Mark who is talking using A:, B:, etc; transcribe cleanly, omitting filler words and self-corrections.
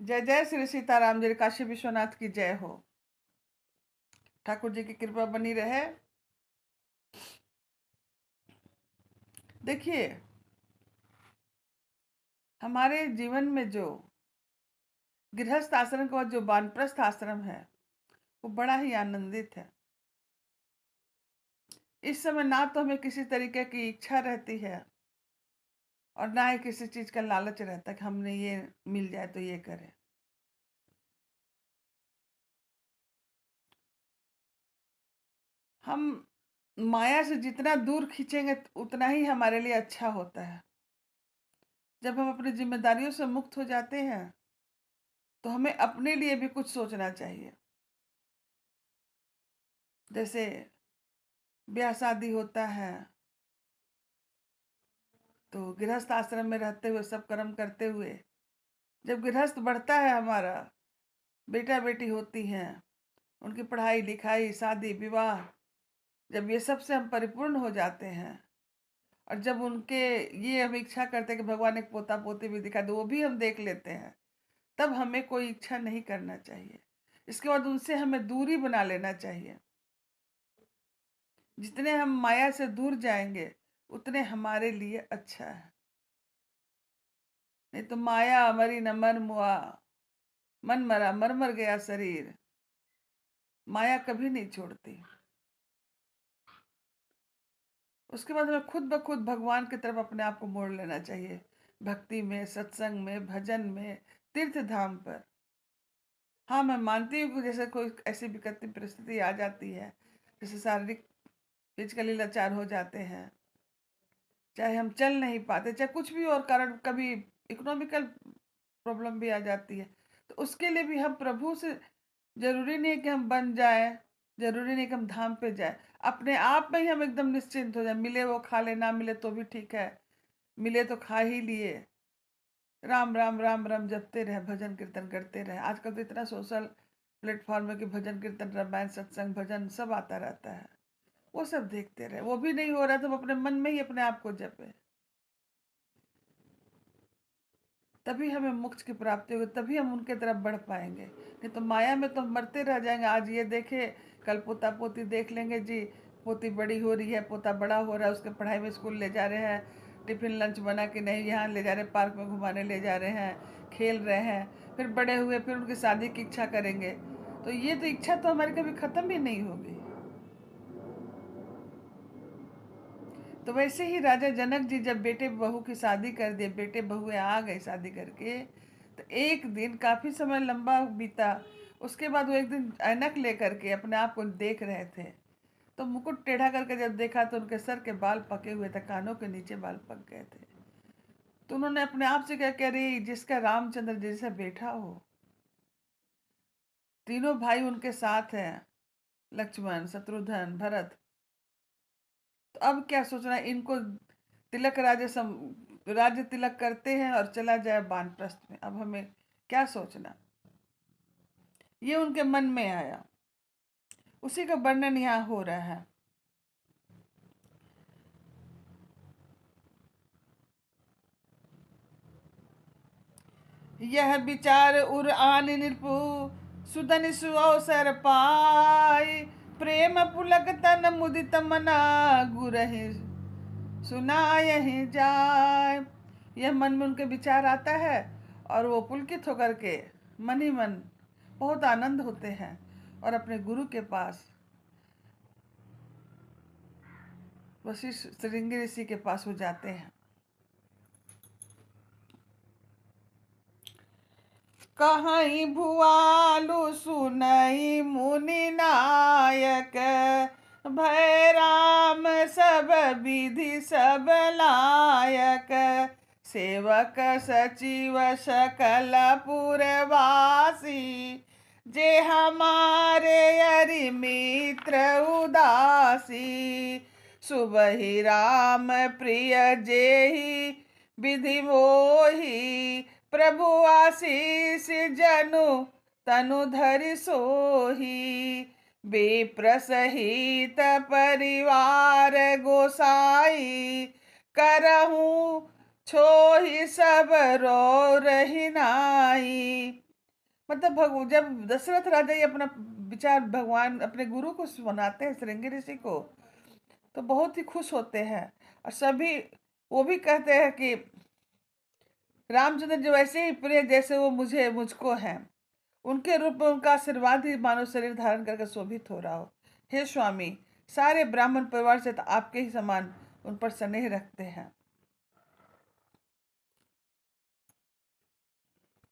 A: जय जय श्री सीताराम जी, काशी विश्वनाथ की जय हो। ठाकुर जी की कृपा बनी रहे। देखिए, हमारे जीवन में जो गृहस्थ आश्रम के बाद जो वानप्रस्थ आश्रम है वो बड़ा ही आनंदित है। इस समय ना तो हमें किसी तरीके की इच्छा रहती है और ना ही किसी चीज का लालच रहता है कि हमने ये मिल जाए तो ये करें। हम माया से जितना दूर खींचेंगे उतना ही हमारे लिए अच्छा होता है। जब हम अपनी जिम्मेदारियों से मुक्त हो जाते हैं तो हमें अपने लिए भी कुछ सोचना चाहिए। जैसे ब्याह शादी होता है तो गृहस्थ आश्रम में रहते हुए सब कर्म करते हुए जब गृहस्थ बढ़ता है, हमारा बेटा बेटी होती हैं, उनकी पढ़ाई लिखाई शादी विवाह, जब ये सब से हम परिपूर्ण हो जाते हैं और जब उनके ये हम इच्छा करते हैं कि भगवान एक पोता पोती भी दिखा दो, वो भी हम देख लेते हैं, तब हमें कोई इच्छा नहीं करना चाहिए। इसके बाद उनसे हमें दूरी बना लेना चाहिए। जितने हम माया से दूर जाएंगे उतने हमारे लिए अच्छा है। नहीं तो माया मरी न मन मुआ, मन मरा मर मर गया शरीर, माया कभी नहीं छोड़ती। उसके बाद हमें खुद ब खुद भगवान की तरफ अपने आप को मोड़ लेना चाहिए, भक्ति में, सत्संग में, भजन में, तीर्थ धाम पर। हाँ, मैं मानती हूँ कि जैसे कोई ऐसी विकट परिस्थिति आ जाती है, जैसे शारीरिक फिजिकली लाचार हो जाते हैं, चाहे हम चल नहीं पाते, चाहे कुछ भी और कारण, कभी इकोनॉमिकल प्रॉब्लम भी आ जाती है, तो उसके लिए भी हम प्रभु से, जरूरी नहीं है कि हम बन जाए, जरूरी नहीं कि हम धाम पे जाए, अपने आप में ही हम एकदम निश्चिंत हो जाए। मिले वो खा ले, ना मिले तो भी ठीक है, मिले तो खा ही लिए। राम राम राम राम जपते रहे, भजन कीर्तन करते रहे। आजकल तो इतना सोशल प्लेटफॉर्म है कि भजन कीर्तन, रामायण, सत्संग, भजन सब आता रहता है। वो सब देखते रहे। वो भी नहीं हो रहा तो हम अपने मन में ही अपने आप को जपे, तभी हमें मोक्ष की प्राप्ति होगी, तभी हम उनके तरफ बढ़ पाएंगे। नहीं तो माया में तो हम मरते रह जाएंगे। आज ये देखे, कल पोता पोती देख लेंगे जी, पोती बड़ी हो रही है, पोता बड़ा हो रहा है, उसके पढ़ाई में स्कूल ले जा रहे हैं, टिफिन लंच बना के नहीं, यहाँ ले जा रहे हैं, पार्क में घुमाने ले जा रहे हैं, खेल रहे हैं। फिर बड़े हुए फिर उनकी शादी की इच्छा करेंगे, तो ये तो इच्छा तो हमारी कभी ख़त्म ही नहीं होगी। तो वैसे ही राजा जनक जी जब बेटे बहू की शादी कर दिए, बेटे बहुएं आ गए शादी करके, तो एक दिन काफी समय लंबा बीता। उसके बाद वो एक दिन ऐनक लेकर के अपने आप को देख रहे थे, तो मुकुट टेढ़ा करके जब देखा तो उनके सर के बाल पके हुए थे, कानों के नीचे बाल पक गए थे। तो उन्होंने अपने आप से क्या कह रही, जिसका रामचंद्र जैसा बेटा हो, तीनों भाई उनके साथ हैं, लक्ष्मण, शत्रुघ्न, भरत, तो अब क्या सोचना है इनको। तिलक राज्य तिलक करते हैं और चला जाए वानप्रस्थ में, अब हमें क्या सोचना। ये उनके मन में आया, उसी का वर्णन यहाँ हो रहा है। यह विचार उर आन नृपु, सुदन सुअवसर पाई, प्रेम पुलक तन मुदित मना, गुरहि सुनायहि जाय। यह मन में उनके विचार आता है और वो पुलकित होकर के मन ही मन बहुत आनंद होते हैं और अपने गुरु के पास, वशिष्ठ श्रृंगी ऋषि के पास हो जाते हैं। कहीं भुआलु सुनई मुनि नायक, भय राम सब विधि सब लायक, सेवक सचिव सकल पुरवासी, जे हमारे अरि मित्र उदासी, सुबहि राम प्रिय जेहि विधि मोहि, प्रभु आशीष जनु तनु धरि सोही, विप्र सहित परिवार गोसाई, करहूँ छोहि सब रो रही नाई। मतलब जब दशरथ राजा ये अपना विचार भगवान अपने गुरु को सुनाते हैं, श्रृंगी ऋषि को, तो बहुत ही खुश होते हैं। और सभी वो भी कहते हैं कि रामचंद्र जी वैसे ही प्रिय जैसे वो मुझको हैं। उनके रूप में उनका आशीर्वाद ही मानव शरीर धारण करके शोभित हो रहा हो। हे स्वामी, सारे ब्राह्मण परिवार से तो आपके ही समान उन पर स्नेह रखते हैं।